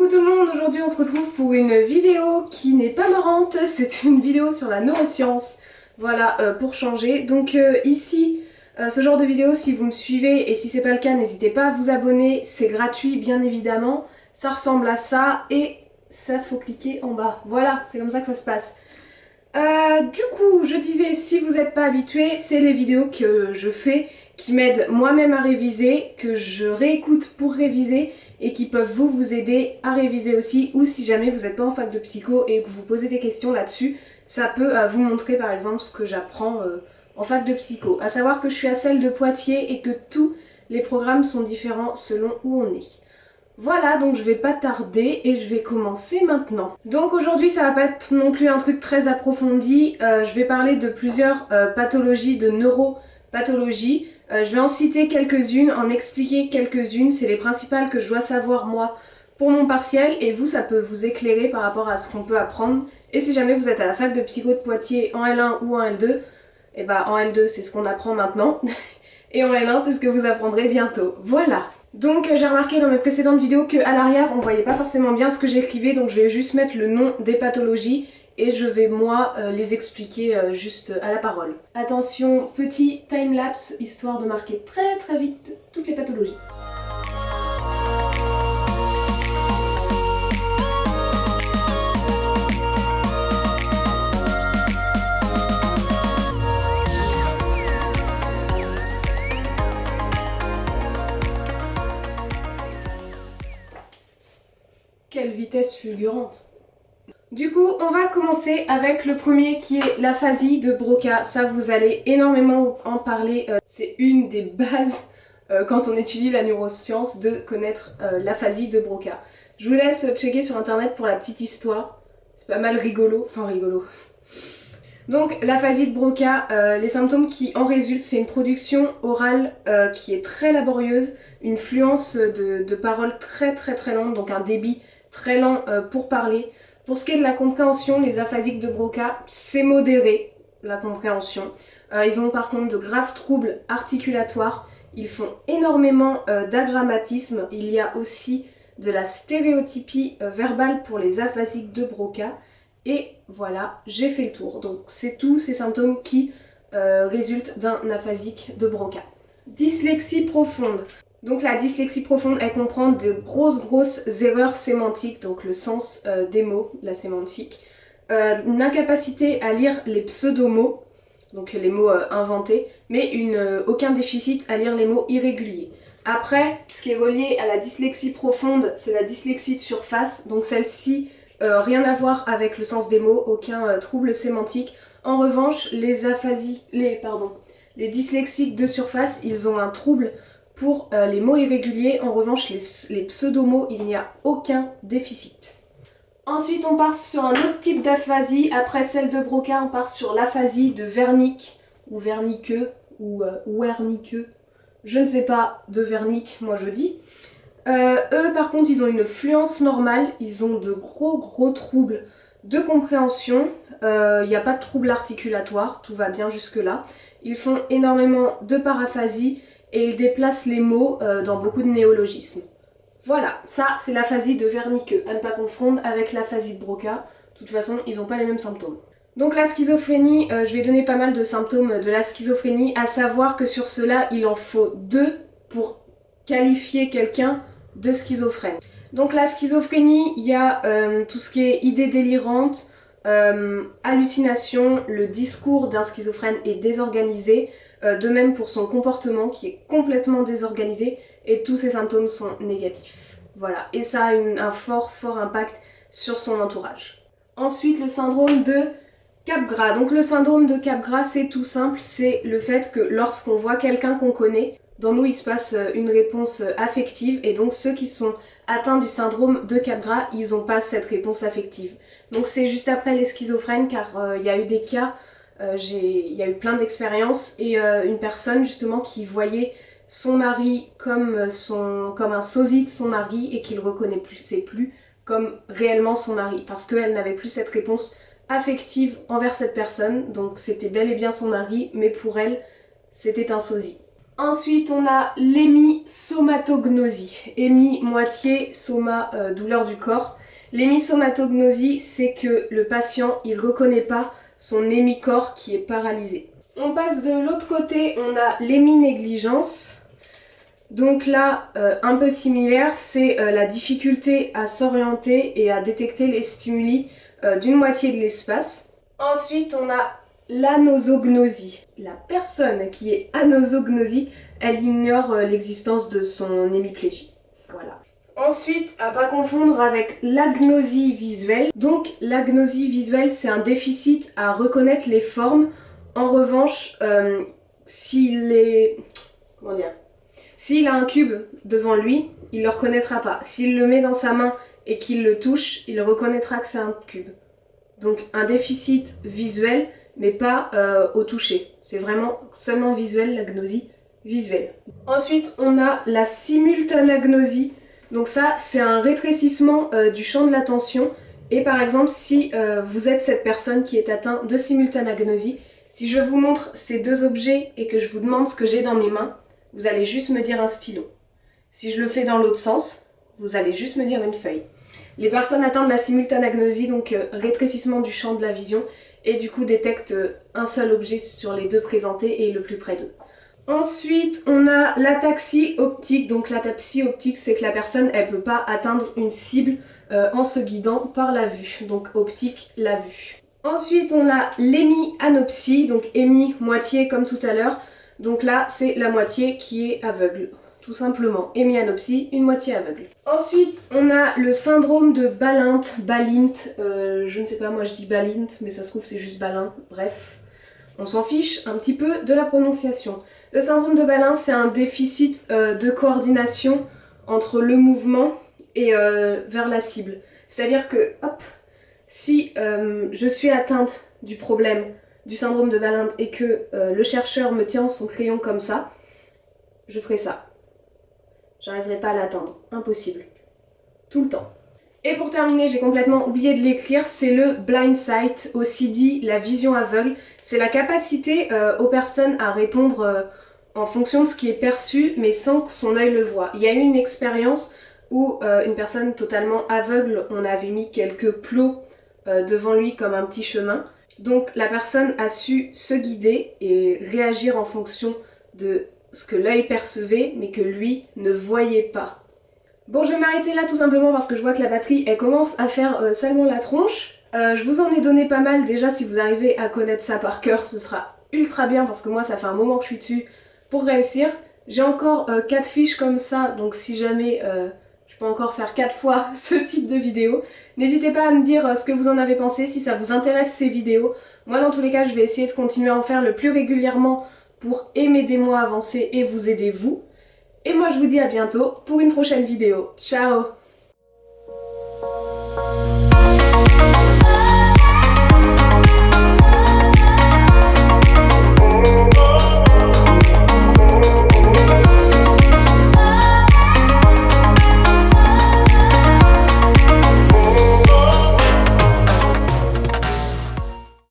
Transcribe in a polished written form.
Coucou tout le monde, aujourd'hui on se retrouve pour une vidéo qui n'est pas marrante, c'est une vidéo sur la neuroscience, voilà, pour changer. Donc ici, ce genre de vidéo, si vous me suivez et si c'est pas le cas, n'hésitez pas à vous abonner, c'est gratuit bien évidemment, ça ressemble à ça et ça faut cliquer en bas, voilà, c'est comme ça que ça se passe. Du coup, je disais, si vous n'êtes pas habitué, c'est les vidéos que je fais qui m'aident moi-même à réviser, que je réécoute pour réviser et qui peuvent vous aider à réviser aussi, ou si jamais vous n'êtes pas en fac de psycho et que vous posez des questions là-dessus, ça peut vous montrer par exemple ce que j'apprends en fac de psycho. À savoir que je suis à celle de Poitiers et que tous les programmes sont différents selon où on est. Voilà, donc je vais pas tarder et je vais commencer maintenant. Donc aujourd'hui ça va pas être non plus un truc très approfondi, je vais parler de plusieurs pathologies, de neuropathologies. Je vais en citer quelques-unes, en expliquer quelques-unes, c'est les principales que je dois savoir moi pour mon partiel et vous ça peut vous éclairer par rapport à ce qu'on peut apprendre. Et si jamais vous êtes à la fac de psycho de Poitiers en L1 ou en L2, et bah en L2 c'est ce qu'on apprend maintenant et en L1 c'est ce que vous apprendrez bientôt. Voilà. Donc j'ai remarqué dans mes précédentes vidéos qu'à l'arrière on voyait pas forcément bien ce que j'écrivais, donc je vais juste mettre le nom des pathologies et je vais moi les expliquer juste à la parole. Attention, petit timelapse histoire de marquer très vite toutes les pathologies. Quelle vitesse fulgurante! Du coup, on va commencer avec le premier qui est l'aphasie de Broca. Ça, vous allez énormément en parler. C'est une des bases quand on étudie la neuroscience de connaître l'aphasie de Broca. Je vous laisse checker sur internet pour la petite histoire. C'est pas mal rigolo. Enfin, rigolo. Donc, l'aphasie de Broca, les symptômes qui en résultent, c'est une production orale qui est très laborieuse, une fluence de paroles très longue, donc un débit très lent pour parler. Pour ce qui est de la compréhension, les aphasiques de Broca, c'est modéré, la compréhension. Ils ont par contre de graves troubles articulatoires, ils font énormément d'agrammatisme, il y a aussi de la stéréotypie verbale pour les aphasiques de Broca. Et voilà, j'ai fait le tour. Donc c'est tous ces symptômes qui résultent d'un aphasique de Broca. Dyslexie profonde. Donc la dyslexie profonde, elle comprend de grosses erreurs sémantiques, donc le sens des mots, la sémantique, une incapacité à lire les pseudomots, donc les mots inventés, mais aucun déficit à lire les mots irréguliers. Après, ce qui est relié à la dyslexie profonde, c'est la dyslexie de surface, donc celle-ci, rien à voir avec le sens des mots, aucun trouble sémantique. En revanche, les dyslexiques de surface, ils ont un trouble pour les mots irréguliers. En revanche, les pseudomots, il n'y a aucun déficit. Ensuite, on part sur un autre type d'aphasie. Après celle de Broca, on part sur l'aphasie de Wernicke, ou Wernicke, ou Wernicke. Je ne sais pas, de Wernicke, moi je dis. Eux, par contre, ils ont une fluence normale. Ils ont de gros troubles de compréhension. Il n'y a pas de troubles articulatoires, tout va bien jusque-là. Ils font énormément de paraphasie et ils déplacent les mots dans beaucoup de néologismes. Voilà, ça c'est l'aphasie de Wernicke, à ne pas confondre avec l'aphasie de Broca. De toute façon, ils n'ont pas les mêmes symptômes. Donc la schizophrénie, je vais donner pas mal de symptômes de la schizophrénie, à savoir que sur cela, il en faut 2 pour qualifier quelqu'un de schizophrène. Donc la schizophrénie, il y a tout ce qui est idées délirantes, hallucinations, le discours d'un schizophrène est désorganisé, de même pour son comportement qui est complètement désorganisé et tous ces symptômes sont négatifs. Voilà, et ça a un fort impact sur son entourage. Ensuite, le syndrome de Capgras. Donc le syndrome de Capgras, c'est tout simple, c'est le fait que lorsqu'on voit quelqu'un qu'on connaît, dans nous il se passe une réponse affective et donc ceux qui sont atteints du syndrome de Capgras, ils n'ont pas cette réponse affective. Donc c'est juste après les schizophrènes car il y a eu des cas, il y a eu plein d'expériences et une personne justement qui voyait son mari comme un sosie de son mari et qui le reconnaissait plus comme réellement son mari parce qu'elle n'avait plus cette réponse affective envers cette personne, donc c'était bel et bien son mari mais pour elle c'était un sosie. Ensuite, on a l'hémisomatognosie. Hémi, moitié, soma, douleur du corps. L'hémisomatognosie, c'est que le patient, il reconnaît pas son hémicorps qui est paralysé. On passe de l'autre côté, on a l'héminégligence. Donc là, un peu similaire, c'est la difficulté à s'orienter et à détecter les stimuli d'une moitié de l'espace. Ensuite, on a l'anosognosie. La personne qui est anosognosie, elle ignore l'existence de son hémiplégie. Voilà. Ensuite, à pas confondre avec l'agnosie visuelle. Donc, l'agnosie visuelle, c'est un déficit à reconnaître les formes. En revanche, s'il a un cube devant lui, il le reconnaîtra pas. S'il le met dans sa main et qu'il le touche, il reconnaîtra que c'est un cube. Donc, un déficit visuel, mais pas au toucher. C'est vraiment seulement visuel, l'agnosie visuelle. Ensuite, on a la simultanagnosie. Donc ça, c'est un rétrécissement du champ de l'attention. Et par exemple, si vous êtes cette personne qui est atteinte de simultanagnosie, si je vous montre ces deux objets et que je vous demande ce que j'ai dans mes mains, vous allez juste me dire un stylo. Si je le fais dans l'autre sens, vous allez juste me dire une feuille. Les personnes atteintes de la simultanagnosie, donc rétrécissement du champ de la vision, et du coup détectent un seul objet sur les deux présentés et le plus près d'eux. Ensuite, on a l'ataxie optique. Donc l'ataxie optique, c'est que la personne, elle peut pas atteindre une cible en se guidant par la vue. Donc optique, la vue. Ensuite, on a l'hémianopsie. Donc hémi, moitié comme tout à l'heure. Donc là, c'est la moitié qui est aveugle. Tout simplement. Hémianopsie, une moitié aveugle. Ensuite, on a le syndrome de Balint. Je ne sais pas, moi je dis Balint, mais ça se trouve c'est juste Balint. Bref. On s'en fiche un petit peu de la prononciation. Le syndrome de Balint, c'est un déficit de coordination entre le mouvement et vers la cible. C'est-à-dire que, hop, si je suis atteinte du problème du syndrome de Balint et que le chercheur me tient son crayon comme ça, je ferai ça. J'arriverai pas à l'atteindre. Impossible. Tout le temps. Et pour terminer, j'ai complètement oublié de l'écrire, c'est le blind sight, aussi dit la vision aveugle. C'est la capacité aux personnes à répondre en fonction de ce qui est perçu, mais sans que son œil le voie. Il y a eu une expérience où une personne totalement aveugle, on avait mis quelques plots devant lui comme un petit chemin. Donc la personne a su se guider et réagir en fonction de ce que l'œil percevait, mais que lui ne voyait pas. Bon, je vais m'arrêter là tout simplement parce que je vois que la batterie, elle commence à faire salement la tronche. Je vous en ai donné pas mal déjà, si vous arrivez à connaître ça par cœur, ce sera ultra bien parce que moi ça fait un moment que je suis dessus pour réussir. J'ai encore 4 fiches comme ça, donc si jamais je peux encore faire 4 fois ce type de vidéo, n'hésitez pas à me dire ce que vous en avez pensé, si ça vous intéresse ces vidéos. Moi dans tous les cas, je vais essayer de continuer à en faire le plus régulièrement pour m'aider moi à avancer et vous aider vous. Et moi je vous dis à bientôt pour une prochaine vidéo. Ciao!